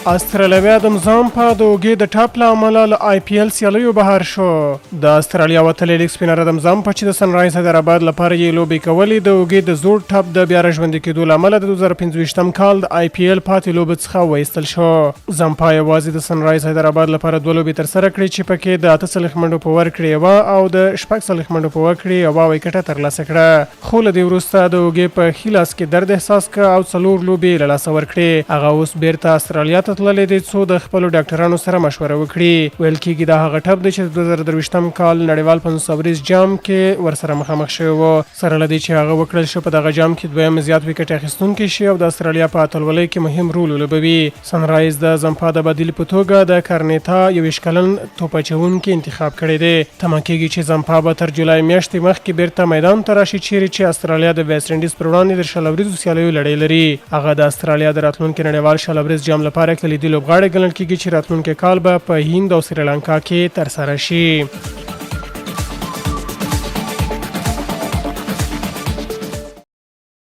استرالیوي ادم زمپا د اوږې د ټاپ له امله له IPL سیالیو بهر شو. د استرالیا وتلی لیګ سپینر ادم زمپا چې د سنرایز حیدرآباد لپاره یې لوبې کولې د اوږې د زوړ ټاپ د بیا راژوندي کېدو له امله د 2025 کال د IPL پاتې لوبې څخه وایستل شو. زمپا یوازې د سنرایز حیدرآباد لپاره 2 لوبې ترسره کړې چې پکې د 48 منډو په ورکړې یوه او د 46 منډو په ورکړې یوه ویکټه ترلاسه کړه. خو له دې وروسته د اوږې په ښي لاس کې درد احساس کړ او 4 لوبې له لاسه ورکړې. هغه اوس بیرته استرالیا ته تللی دی څو د خپلو ډاکټرانو سره مشوره وکړي. ویل کېږي دا هغه ټپ دی چې د 2023 کال نړیوال 500 جام کې ورسره مخامخ شوی و. سره له دې چې هغه وکړل شو په دغه جام کې دویم زیات ویکټ اخیستونکی شي او د استرالیا په اتلولۍ کې مهم رول ولوبوي. سنرایز د زمپا د بدیل په توګه د کارنیتا 21 کلن توپ اچوونکي انتخاب کړی دی. تمه کېږي چې زمپا به تر جولای میاشتې مخکې بیرته میدان ته راشي چیرې چې استرالیا د ویسټ انډیز پر وړاندې د شل ورځو سیالیو لړۍ لري. هغه د استرالیا د راتلونکي نړیوال شل ورځ جام لپاره کلیدي لوبغاړی ګڼل کېږي چې راتلونکي کال به په هند او سریلانکا کې ترسره شي.